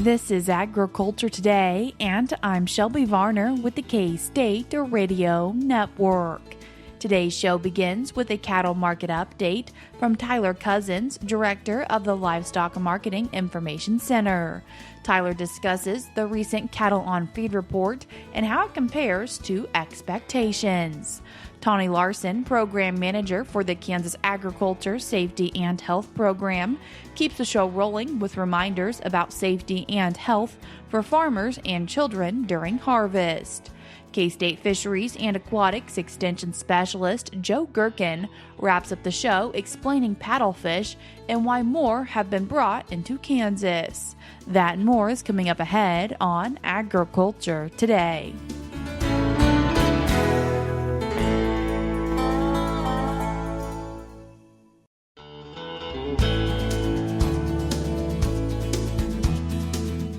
This is Agriculture Today, and I'm Shelby Varner with the K-State Radio Network. Today's show begins with a cattle market update from Tyler Cozzens, Director of the Livestock Marketing Information Center. Tyler discusses the recent cattle on feed report and how it compares to expectations. Tawnie Larson, Program Manager for the Kansas Agriculture Safety and Health Program, keeps the show rolling with reminders about safety and health for farmers and children during harvest. K-State Fisheries and Aquatics Extension Specialist Joe Gerken wraps up the show explaining paddlefish and why more have been brought into Kansas. That and more is coming up ahead on Agriculture Today.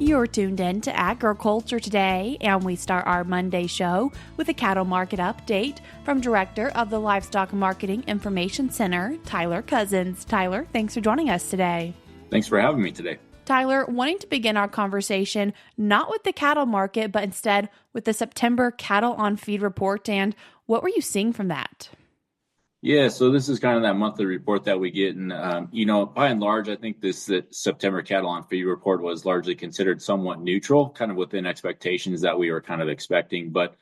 You're tuned in to Agriculture Today, and we start our Monday show with a cattle market update from Director of the Livestock Marketing Information Center, Tyler Cozzens. Tyler, thanks for joining us today. Thanks for having me today. Tyler, wanting to begin our conversation not with the cattle market, but instead with the September cattle on feed report, and what were you seeing from that? Yeah, so this is kind of that monthly report that we get. And, by and large, I think this September cattle on feed report was largely considered somewhat neutral, kind of within expectations that we were kind of expecting, but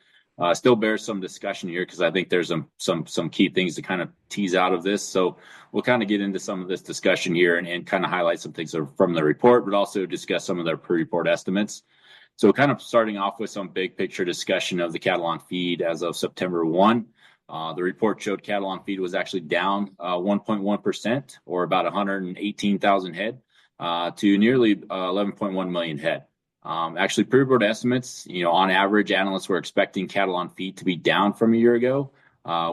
still bears some discussion here because I think there's some key things to kind of tease out of this. So we'll kind of get into some of this discussion here and kind of highlight some things from the report, but also discuss some of their pre-report estimates. So kind of starting off with some big picture discussion of the cattle on feed as of September 1. The report showed cattle on feed was actually down 1.1%, or about 118,000 head, to nearly 11.1 million head. Actually, pre-report estimates, on average, analysts were expecting cattle on feed to be down from a year ago,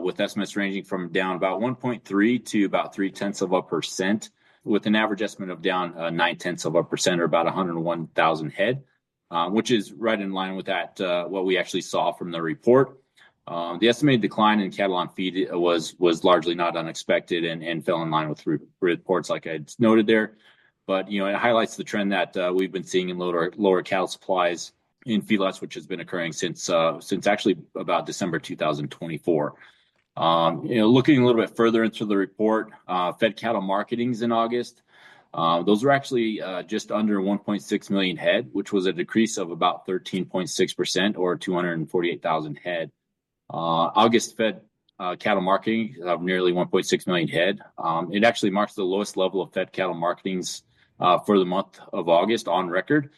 with estimates ranging from down about 1.3 to about 0.3%, with an average estimate of down 0.9%, or about 101,000 head, which is right in line with that what we actually saw from the report. The estimated decline in cattle on feed was largely not unexpected and fell in line with reports like I noted there. But, it highlights the trend that we've been seeing in lower cattle supplies in feedlots, which has been occurring since actually about December 2024. Looking a little bit further into the report, fed cattle marketings in August, those were actually just under 1.6 million head, which was a decrease of about 13.6%, or 248,000 head. August fed cattle marketing of nearly 1.6 million head. It actually marks the lowest level of fed cattle marketings for the month of August on record.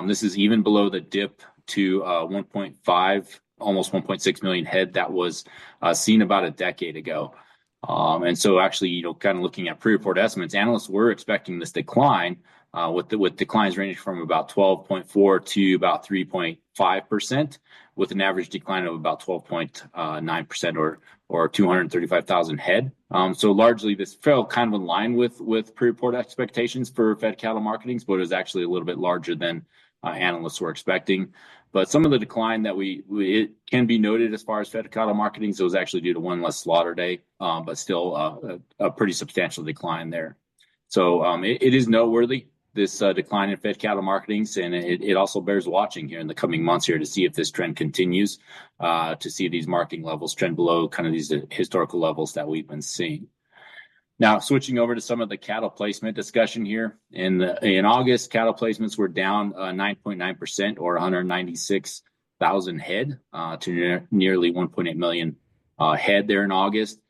This is even below the dip to 1.5, almost 1.6 million head that was seen about a decade ago. And so actually, kind of looking at pre-report estimates, analysts were expecting this decline, with declines ranging from about 12.4 to about 3.5%, with an average decline of about 12.9%, or 235,000 head. So largely, this fell kind of in line with pre-report expectations for fed cattle marketings, but it was actually a little bit larger than analysts were expecting. But some of the decline that it can be noted as far as fed cattle marketings, it was actually due to one less slaughter day, but still a pretty substantial decline there. So it is noteworthy, this decline in fed cattle marketings, and it also bears watching here in the coming months here to see if this trend continues, to see these marketing levels trend below kind of these historical levels that we've been seeing. Now, switching over to some of the cattle placement discussion here. In August, cattle placements were down 9.9%, or 196,000 head, to nearly 1.8 million head there in August.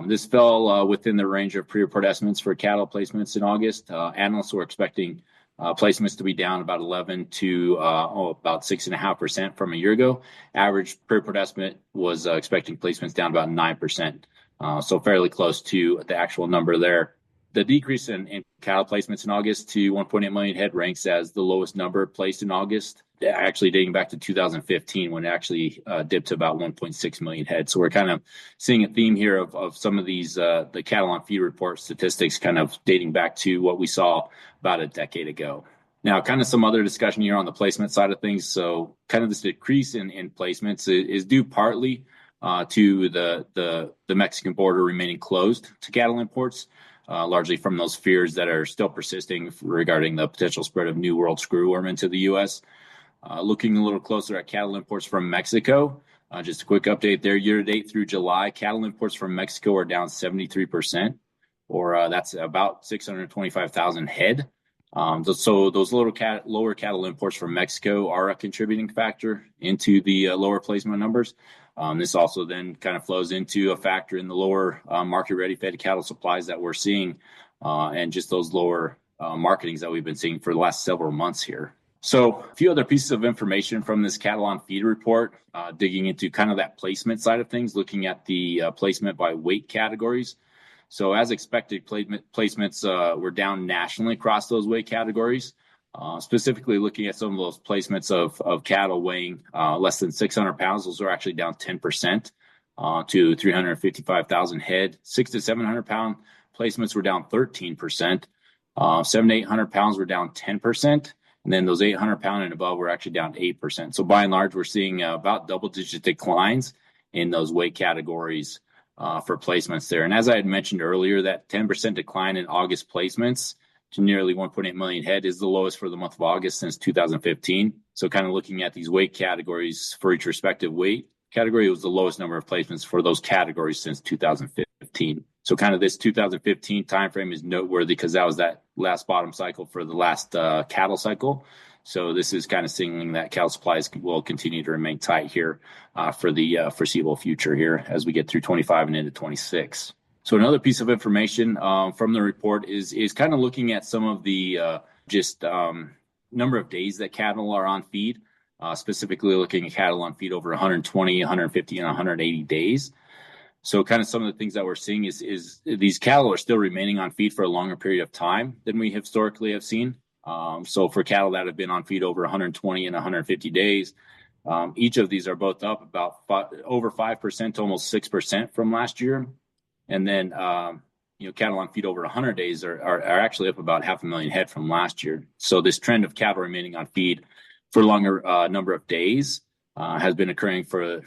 This fell within the range of pre-report estimates for cattle placements in August. Analysts were expecting placements to be down about 11 to about 6.5% from a year ago. Average pre-report estimate was expecting placements down about 9%. So fairly close to the actual number there. The decrease in cattle placements in August to 1.8 million head ranks as the lowest number placed in August, actually dating back to 2015, when it actually dipped to about 1.6 million head. So we're kind of seeing a theme here of some of these, the cattle on feed report statistics kind of dating back to what we saw about a decade ago. Now, kind of some other discussion here on the placement side of things. So kind of this decrease in placements is due partly to the Mexican border remaining closed to cattle imports, largely from those fears that are still persisting regarding the potential spread of New World screwworm into the U.S. Looking a little closer at cattle imports from Mexico, just a quick update there. Year to date through July, cattle imports from Mexico are down 73%, or that's about 625,000 head. So those lower cattle imports from Mexico are a contributing factor into the lower placement numbers. This also then kind of flows into a factor in the lower market-ready fed cattle supplies that we're seeing, and just those lower marketings that we've been seeing for the last several months here. So a few other pieces of information from this cattle on feed report, digging into kind of that placement side of things, looking at the placement by weight categories. So as expected, placements were down nationally across those weight categories. Specifically looking at some of those placements of cattle weighing less than 600 pounds, those are actually down 10% to 355,000 head. 600 to 700 pound placements were down 13%. 700 to 800 pounds were down 10%. And then those 800 pound and above were actually down 8%. So by and large, we're seeing about double-digit declines in those weight categories for placements there. And as I had mentioned earlier, that 10% decline in August placements to nearly 1.8 million head is the lowest for the month of August since 2015. So kind of looking at these weight categories for each respective weight category, it was the lowest number of placements for those categories since 2015. So kind of this 2015 timeframe is noteworthy because that was that last bottom cycle for the last cattle cycle. So this is kind of signaling that cattle supplies will continue to remain tight here for the foreseeable future here as we get through 25 and into 26. So another piece of information from the report is kind of looking at some of the number of days that cattle are on feed, specifically looking at cattle on feed over 120, 150, and 180 days. So kind of some of the things that we're seeing is these cattle are still remaining on feed for a longer period of time than we historically have seen. So for cattle that have been on feed over 120 and 150 days, each of these are both up about over 5% to almost 6% from last year. And then, cattle on feed over 100 days are actually up about 500,000 head from last year. So this trend of cattle remaining on feed for a longer number of days has been occurring for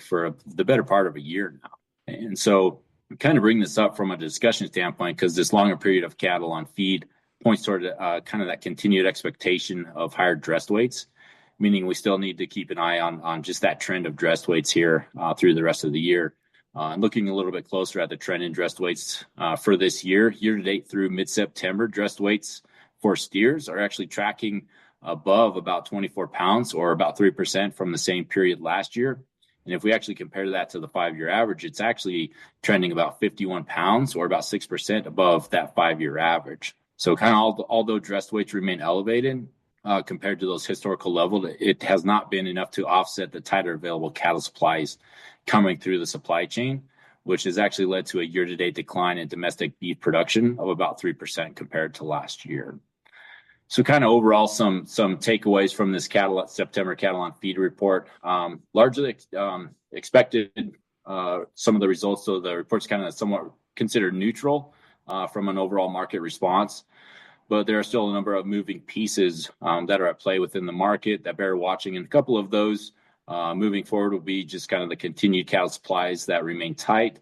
the better part of a year now. And so we kind of bring this up from a discussion standpoint because this longer period of cattle on feed points toward kind of that continued expectation of higher dressed weights, meaning we still need to keep an eye on just that trend of dressed weights here through the rest of the year. Looking a little bit closer at the trend in dressed weights for this year to date through mid-September, dressed weights for steers are actually tracking above about 24 pounds or about 3% from the same period last year. And if we actually compare that to the 5-year average, it's actually trending about 51 pounds or about 6% above that 5-year average. So kind of although dressed weights remain elevated compared to those historical levels, it has not been enough to offset the tighter available cattle supplies coming through the supply chain, which has actually led to a year-to-date decline in domestic beef production of about 3% compared to last year. So kind of overall, some takeaways from this September cattle on feed report. Largely expected some of the results. So the report's kind of somewhat considered neutral from an overall market response. But there are still a number of moving pieces that are at play within the market that bear watching. And a couple of those moving forward will be just kind of the continued cattle supplies that remain tight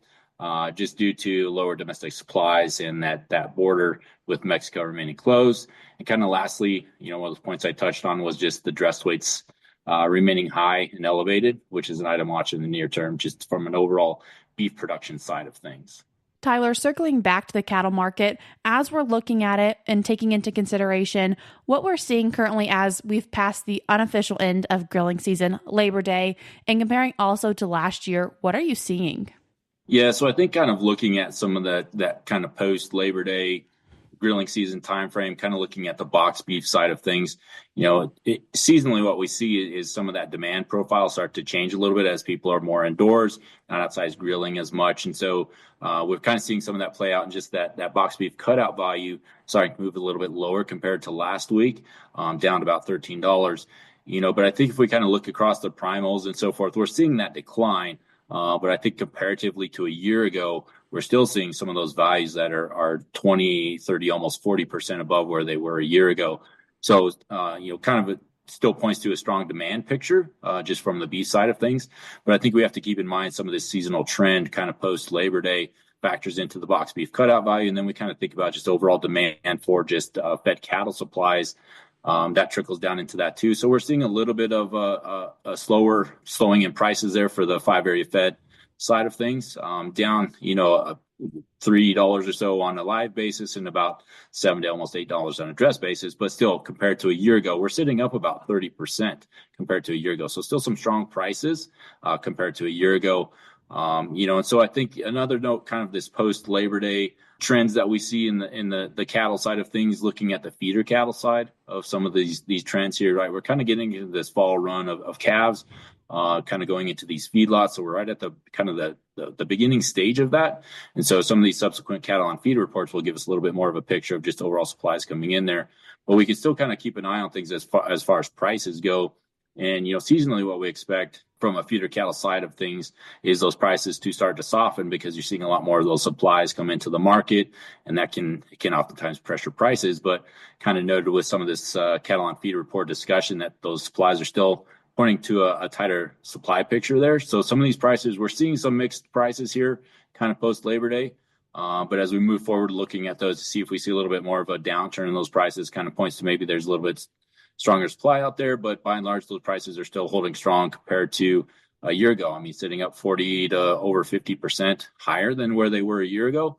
just due to lower domestic supplies and that border with Mexico remaining closed. And kind of lastly, one of those points I touched on was just the dressed weights remaining high and elevated, which is an item watch in the near term, just from an overall beef production side of things. Tyler, circling back to the cattle market, as we're looking at it and taking into consideration what we're seeing currently as we've passed the unofficial end of grilling season, Labor Day, and comparing also to last year, what are you seeing? Yeah, so I think kind of looking at some of that kind of post-Labor Day grilling season timeframe, kind of looking at the box beef side of things, seasonally what we see is some of that demand profile start to change a little bit as people are more indoors, not outside grilling as much. And so we're kind of seeing some of that play out in just that box beef cutout value starting to move a little bit lower compared to last week, down to about $13. But I think if we kind of look across the primals and so forth, we're seeing that decline. But I think comparatively to a year ago, we're still seeing some of those values that are 20, 30, almost 40% above where they were a year ago. So, kind of still points to a strong demand picture, just from the beef side of things. But I think we have to keep in mind some of this seasonal trend kind of post Labor Day factors into the box beef cutout value. And then we kind of think about just overall demand for just fed cattle supplies. That trickles down into that too. So we're seeing a little bit of a slowing in prices there for the 5 area fed side of things, down, $3 or so on a live basis and about $7 to almost $8 on a dress basis. But still, compared to a year ago, we're sitting up about 30% compared to a year ago. So still some strong prices compared to a year ago. And so I think another note, kind of this post Labor Day trends that we see in the cattle side of things, looking at the feeder cattle side of some of these trends here, right? We're kind of getting into this fall run of calves, kind of going into these feedlots. So we're right at the kind of the beginning stage of that. And so some of these subsequent cattle on feed reports will give us a little bit more of a picture of just overall supplies coming in there. But we can still kind of keep an eye on things as far as prices go. And, seasonally what we expect from a feeder cattle side of things is those prices to start to soften, because you're seeing a lot more of those supplies come into the market, and that can oftentimes pressure prices. But kind of noted with some of this cattle on feed report discussion that those supplies are still pointing to a tighter supply picture there. So some of these prices, we're seeing some mixed prices here kind of post Labor Day. But as we move forward, looking at those to see if we see a little bit more of a downturn in those prices, kind of points to maybe there's a little bit stronger supply out there. But by and large, those prices are still holding strong compared to a year ago. I mean, sitting up 40 to over 50% higher than where they were a year ago.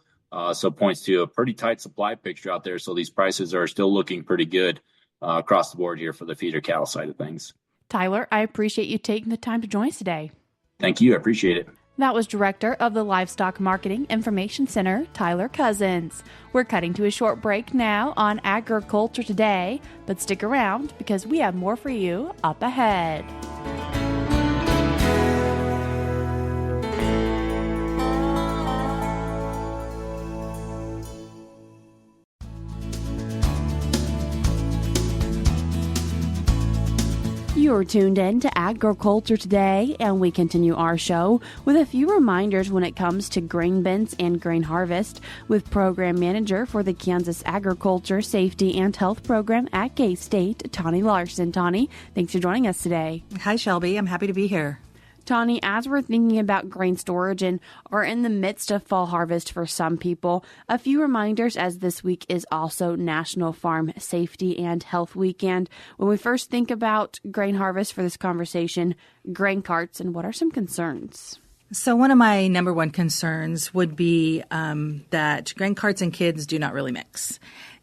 So points to a pretty tight supply picture out there. So these prices are still looking pretty good across the board here for the feeder cattle side of things. Tyler, I appreciate you taking the time to join us today. Thank you. I appreciate it. That was Director of the Livestock Marketing Information Center, Tyler Cozzens. We're cutting to a short break now on Agriculture Today, but stick around because we have more for you up ahead. You're tuned in to Agriculture Today, and we continue our show with a few reminders when it comes to grain bins and grain harvest with Program Manager for the Kansas Agriculture Safety and Health Program at K-State, Tawnie Larson. Tawnie, thanks for joining us today. Hi, Shelby. I'm happy to be here. Tawnie, as we're thinking about grain storage and are in the midst of fall harvest for some people, a few reminders as this week is also National Farm Safety and Health Week. And when we first think about grain harvest for this conversation, grain carts, and what are some concerns? So one of my number one concerns would be that grain carts and kids do not really mix.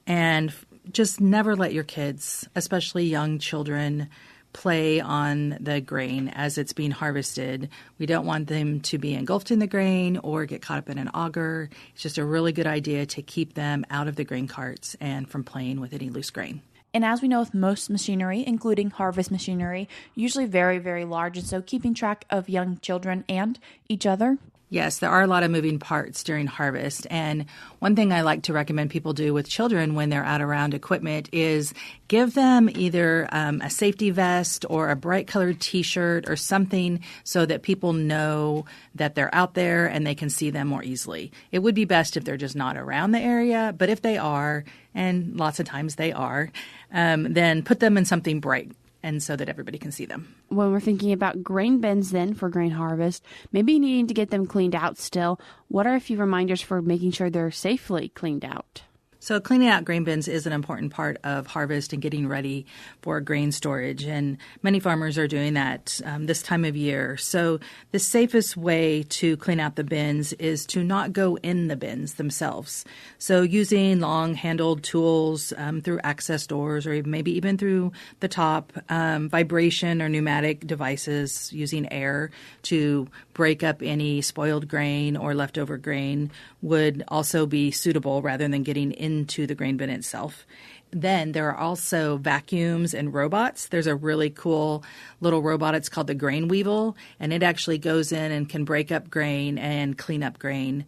And just never let your kids, especially young children, play on the grain as it's being harvested. We don't want them to be engulfed in the grain or get caught up in an auger. It's just a really good idea to keep them out of the grain carts and from playing with any loose grain. And as we know with most machinery, including harvest machinery, usually very, very large. And so keeping track of young children and each other. Yes, there are a lot of moving parts during harvest. And one thing I like to recommend people do with children when they're out around equipment is give them either a safety vest or a bright colored T-shirt or something so that people know that they're out there and they can see them more easily. It would be best if they're just not around the area, but if they are, and lots of times they are, then put them in something bright, and so that everybody can see them. When we're thinking about grain bins then for grain harvest, maybe needing to get them cleaned out still, what are a few reminders for making sure they're safely cleaned out? So cleaning out grain bins is an important part of harvest and getting ready for grain storage. And many farmers are doing that this time of year. So the safest way to clean out the bins is to not go in the bins themselves. So using long-handled tools through access doors or maybe even through the top, vibration or pneumatic devices using air to break up any spoiled grain or leftover grain would also be suitable rather than getting into the grain bin itself. Then there are also vacuums and robots. There's a really cool little robot. It's called the Grain Weevil, and it actually goes in and can break up grain and clean up grain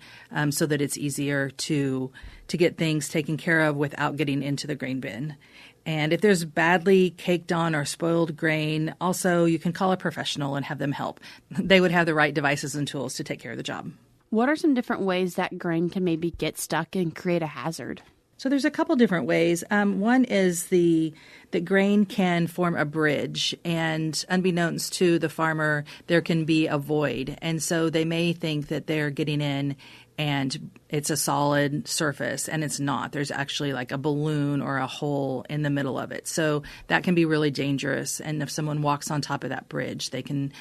so that it's easier to get things taken care of without getting into the grain bin. And if there's badly caked on or spoiled grain, also you can call a professional and have them help. They would have the right devices and tools to take care of the job. What are some different ways that grain can maybe get stuck and create a hazard? So there's a couple different ways. One is the grain can form a bridge, and unbeknownst to the farmer, there can be a void. And so they may think that they're getting in and it's a solid surface, and it's not. There's actually like a balloon or a hole in the middle of it. So that can be really dangerous. And if someone walks on top of that bridge, they can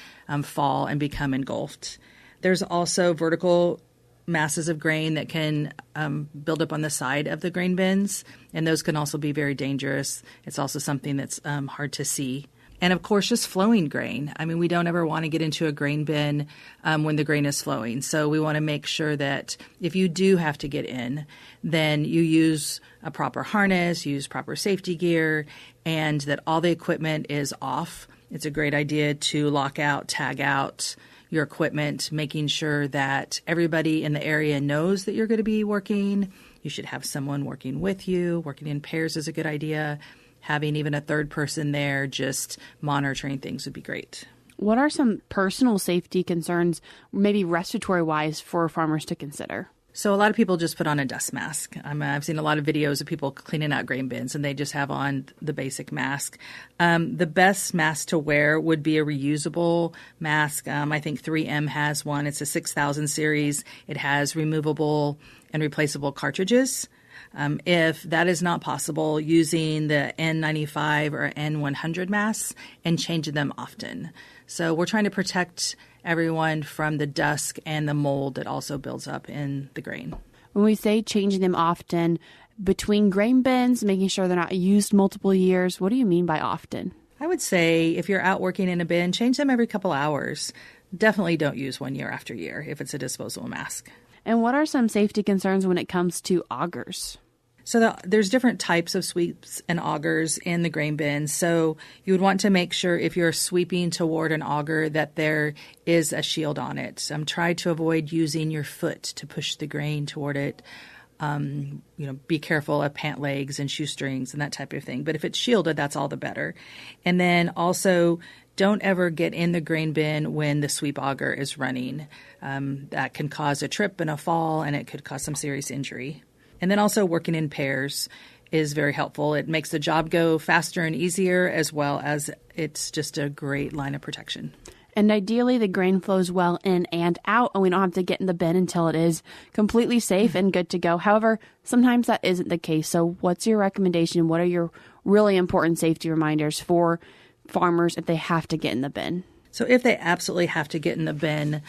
fall and become engulfed. There's also vertical masses of grain that can build up on the side of the grain bins, and those can also be very dangerous. It's also something that's hard to see. And of course, just flowing grain. I mean, we don't ever want to get into a grain bin when the grain is flowing. So we want to make sure that if you do have to get in, then you use a proper harness, use proper safety gear, and that all the equipment is off. It's a great idea to lock out, tag out your equipment, making sure that everybody in the area knows that you're going to be working. You should have someone working with you. Working in pairs is a good idea. Having even a third person there just monitoring things would be great. What are some personal safety concerns, maybe respiratory-wise, for farmers to consider? So a lot of people just put on a dust mask. I've seen a lot of videos of people cleaning out grain bins, and they just have on the basic mask. The best mask to wear would be a reusable mask. I think 3M has one. It's a 6000 series. It has removable and replaceable cartridges. If that is not possible, using the N95 or N100 masks and changing them often. So we're trying to protect everyone from the dust and the mold that also builds up in the grain. When we say changing them often, between grain bins, making sure they're not used multiple years, what do you mean by often? I would say if you're out working in a bin, change them every couple hours. Definitely don't use one year after year if it's a disposable mask. And what are some safety concerns when it comes to augers? So there's different types of sweeps and augers in the grain bin. So you would want to make sure if you're sweeping toward an auger that there is a shield on it. Try to avoid using your foot to push the grain toward it. Be careful of pant legs and shoestrings and that type of thing. But if it's shielded, that's all the better. And then also, don't ever get in the grain bin when the sweep auger is running. That can cause a trip and a fall, and it could cause some serious injury. And then also working in pairs is very helpful. It makes the job go faster and easier, as well as it's just a great line of protection. And ideally, the grain flows well in and out, and we don't have to get in the bin until it is completely safe and good to go. However, sometimes that isn't the case. So what's your recommendation? What are your really important safety reminders for farmers if they have to get in the bin? So if they absolutely have to get in the bin,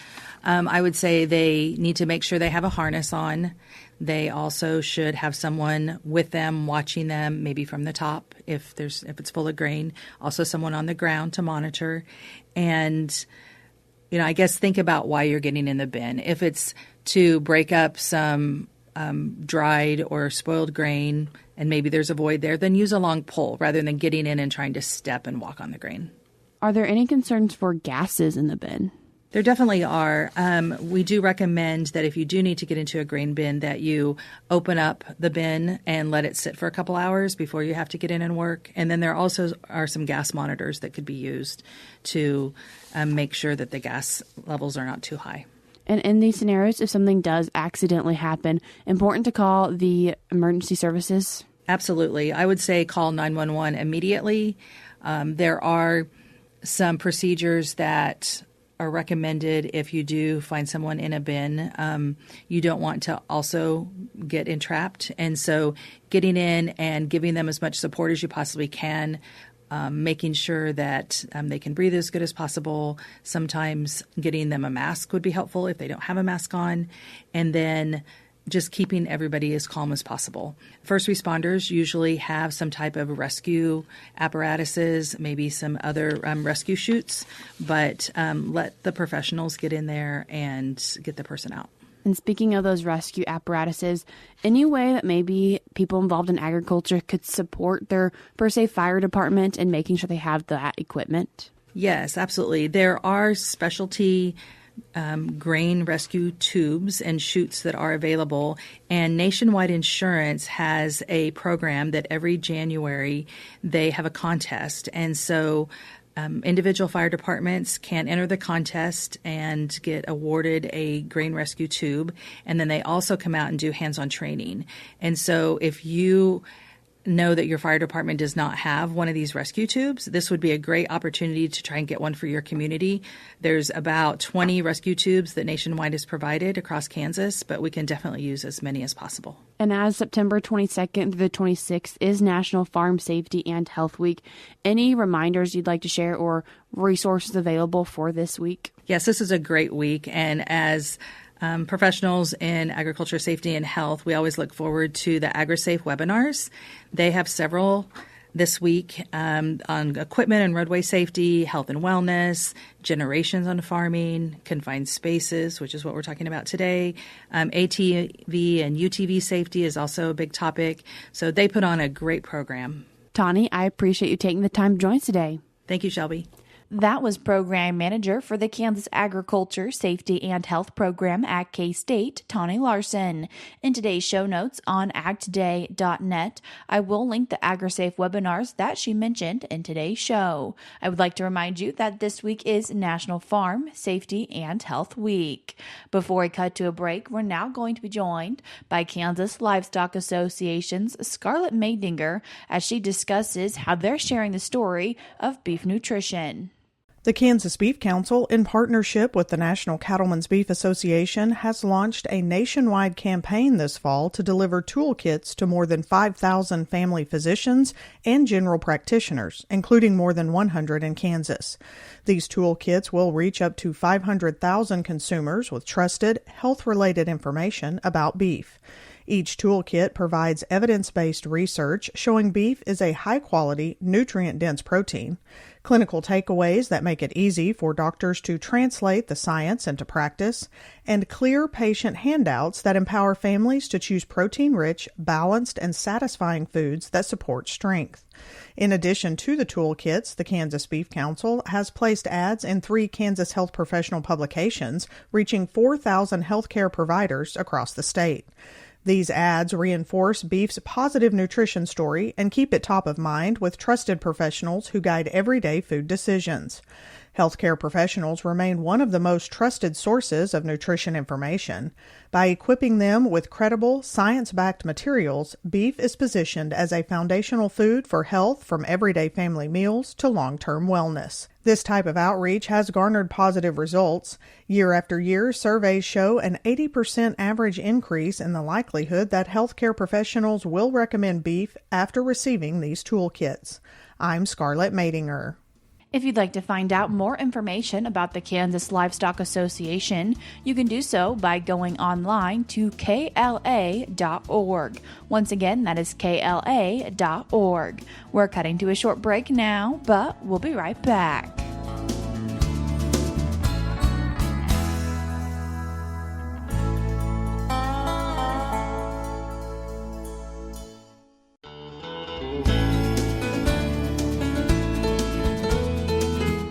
I would say they need to make sure they have a harness on. They also should have someone with them watching them, maybe from the top if it's full of grain. Also someone on the ground to monitor. And, I guess think about why you're getting in the bin. If it's to break up some dried or spoiled grain and maybe there's a void there, then use a long pole rather than getting in and trying to step and walk on the grain. Are there any concerns for gases in the bin? There definitely are. We do recommend that if you do need to get into a grain bin, that you open up the bin and let it sit for a couple hours before you have to get in and work. And then there also are some gas monitors that could be used to make sure that the gas levels are not too high. And in these scenarios, if something does accidentally happen, important to call the emergency services? Absolutely. I would say call 911 immediately. There are some procedures that are recommended if you do find someone in a bin. You don't want to also get entrapped. And so getting in and giving them as much support as you possibly can, making sure that they can breathe as good as possible. Sometimes getting them a mask would be helpful if they don't have a mask on. And then just keeping everybody as calm as possible. First responders usually have some type of rescue apparatuses, maybe some other rescue chutes, but let the professionals get in there and get the person out. And speaking of those rescue apparatuses, any way that maybe people involved in agriculture could support their per se fire department in making sure they have that equipment? Yes, absolutely. There are specialty grain rescue tubes and chutes that are available, and Nationwide Insurance has a program that every January they have a contest, and so Individual fire departments can enter the contest and get awarded a grain rescue tube, and then they also come out and do hands-on training. And so if you know that your fire department does not have one of these rescue tubes, this would be a great opportunity to try and get one for your community. There's about 20 rescue tubes that Nationwide is provided across Kansas, but we can definitely use as many as possible. And as September 22nd through the 26th is National Farm Safety and Health Week, any reminders you'd like to share or resources available for this week? Yes, this is a great week. And as professionals in agriculture safety and health, we always look forward to the AgriSafe Webinars. They have several this week on equipment and roadway safety, health and wellness, generations on farming, confined spaces, which is what we're talking about today. ATV and UTV safety is also a big topic. So they put on a great program. Tawnie, I appreciate you taking the time to join us today. Thank you, Shelby. That was Program Manager for the Kansas Agriculture, Safety, and Health Program at K-State, Tawnie Larson. In today's show notes on agtoday.net, I will link the AgriSafe webinars that she mentioned in today's show. I would like to remind you that this week is National Farm, Safety, and Health Week. Before we cut to a break, we're now going to be joined by Kansas Livestock Association's Scarlett Madinger as she discusses how they're sharing the story of beef nutrition. The Kansas Beef Council, in partnership with the National Cattlemen's Beef Association, has launched a nationwide campaign this fall to deliver toolkits to more than 5,000 family physicians and general practitioners, including more than 100 in Kansas. These toolkits will reach up to 500,000 consumers with trusted, health-related information about beef. Each toolkit provides evidence-based research showing beef is a high-quality, nutrient-dense protein, clinical takeaways that make it easy for doctors to translate the science into practice, and clear patient handouts that empower families to choose protein-rich, balanced, and satisfying foods that support strength. In addition to the toolkits, the Kansas Beef Council has placed ads in 3 Kansas health professional publications, reaching 4,000 healthcare providers across the state. These ads reinforce beef's positive nutrition story and keep it top of mind with trusted professionals who guide everyday food decisions. Healthcare professionals remain one of the most trusted sources of nutrition information. By equipping them with credible, science-backed materials, beef is positioned as a foundational food for health from everyday family meals to long-term wellness. This type of outreach has garnered positive results. Year after year, surveys show an 80% average increase in the likelihood that healthcare professionals will recommend beef after receiving these toolkits. I'm Scarlett Madinger. If you'd like to find out more information about the Kansas Livestock Association, you can do so by going online to kla.org. Once again, that is kla.org. We're cutting to a short break now, but we'll be right back.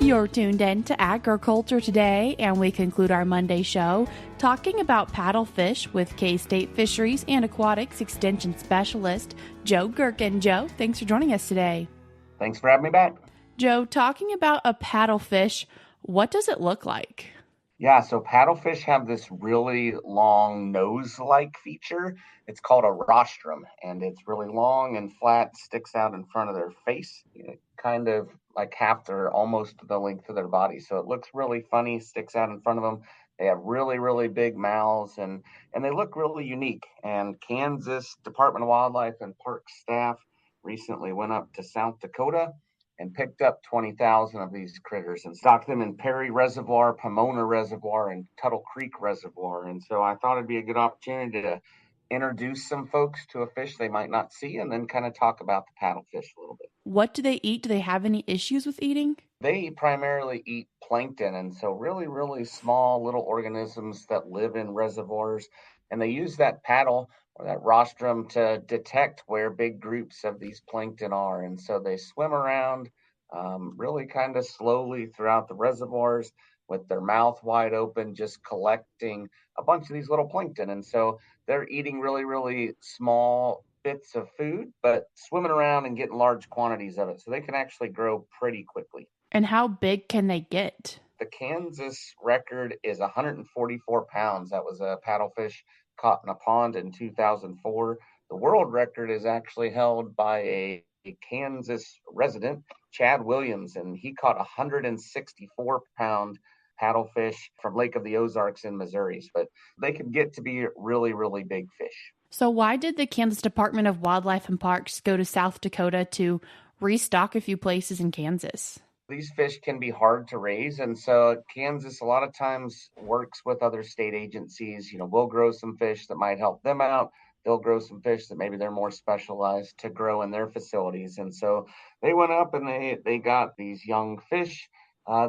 You're tuned in to Agriculture Today, and we conclude our Monday show talking about paddlefish with K-State Fisheries and Aquatics Extension Specialist Joe Gerken. Joe, thanks for joining us today. Thanks for having me back. Joe, talking about a paddlefish, what does it look like? Yeah, so paddlefish have this really long nose-like feature. It's called a rostrum, and it's really long and flat, sticks out in front of their face, kind of like half their, almost the length of their body. So it looks really funny, sticks out in front of them. They have really, really big mouths, and they look really unique. And Kansas Department of Wildlife and Park staff recently went up to South Dakota and picked up 20,000 of these critters and stocked them in Perry Reservoir, Pomona Reservoir, and Tuttle Creek Reservoir. And so I thought it'd be a good opportunity to introduce some folks to a fish they might not see and then kind of talk about the paddlefish a little bit. What do they eat? Do they have any issues with eating? They primarily eat plankton, and so really, really small little organisms that live in reservoirs. And they use that paddle or that rostrum to detect where big groups of these plankton are. And so they swim around really kind of slowly throughout the reservoirs with their mouth wide open, just collecting a bunch of these little plankton. And so they're eating really, really small bits of food, but swimming around and getting large quantities of it. So they can actually grow pretty quickly. And how big can they get? The Kansas record is 144 pounds. That was a paddlefish caught in a pond in 2004. The world record is actually held by a Kansas resident, Chad Williams, and he caught 164-pound paddlefish from Lake of the Ozarks in Missouri. But they could get to be really, really big fish. So why did the Kansas Department of Wildlife and Parks go to South Dakota to restock a few places in Kansas? These fish can be hard to raise, and so Kansas a lot of times works with other state agencies. We'll grow some fish that might help them out. They'll grow some fish that maybe they're more specialized to grow in their facilities. And so they went up and they got these young fish.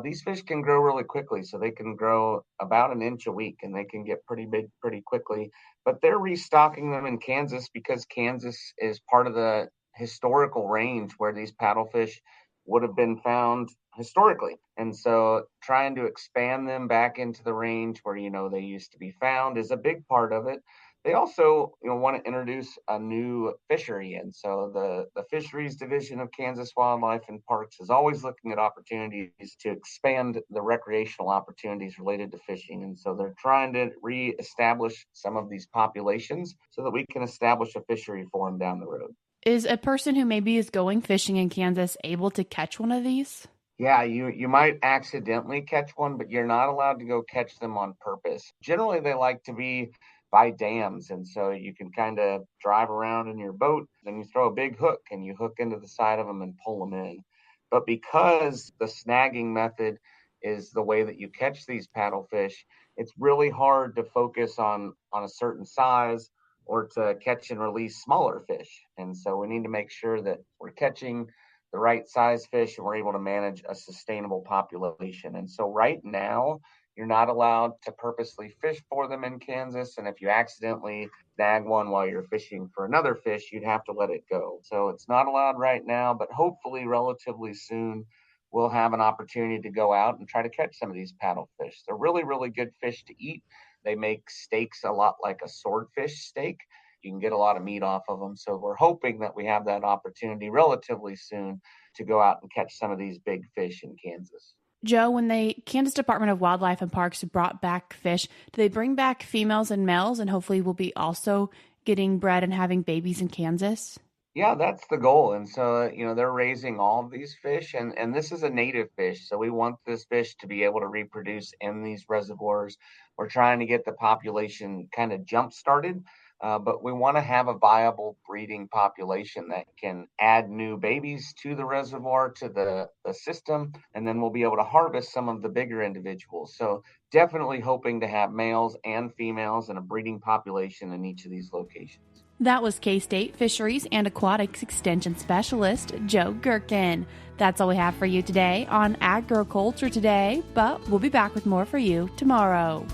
These fish can grow really quickly, so they can grow about an inch a week, and they can get pretty big pretty quickly. But they're restocking them in Kansas because Kansas is part of the historical range where these paddlefish would have been found historically. And so trying to expand them back into the range where, they used to be found is a big part of it. They also, want to introduce a new fishery. And so the fisheries division of Kansas Wildlife and Parks is always looking at opportunities to expand the recreational opportunities related to fishing. And so they're trying to reestablish some of these populations so that we can establish a fishery for them down the road. Is a person who maybe is going fishing in Kansas able to catch one of these? Yeah, you might accidentally catch one, but you're not allowed to go catch them on purpose. Generally, they like to be by dams, and so you can kind of drive around in your boat, then you throw a big hook and you hook into the side of them and pull them in. But because the snagging method is the way that you catch these paddlefish, it's really hard to focus on a certain size or to catch and release smaller fish. And so we need to make sure that we're catching the right size fish and we're able to manage a sustainable population. And so right now, you're not allowed to purposely fish for them in Kansas. And if you accidentally snag one while you're fishing for another fish, you'd have to let it go. So it's not allowed right now, but hopefully relatively soon, we'll have an opportunity to go out and try to catch some of these paddlefish. They're really, really good fish to eat. They make steaks a lot like a swordfish steak. You can get a lot of meat off of them. So we're hoping that we have that opportunity relatively soon to go out and catch some of these big fish in Kansas. Joe, when the Kansas Department of Wildlife and Parks brought back fish, do they bring back females and males, and hopefully we'll be also getting bred and having babies in Kansas? Yeah, that's the goal. And so, they're raising all of these fish, and this is a native fish. So we want this fish to be able to reproduce in these reservoirs. We're trying to get the population kind of jump started. But we want to have a viable breeding population that can add new babies to the reservoir, to the system, and then we'll be able to harvest some of the bigger individuals. So definitely hoping to have males and females and a breeding population in each of these locations. That was K-State Fisheries and Aquatics Extension Specialist Joe Gerken. That's all we have for you today on Agriculture Today, but we'll be back with more for you tomorrow.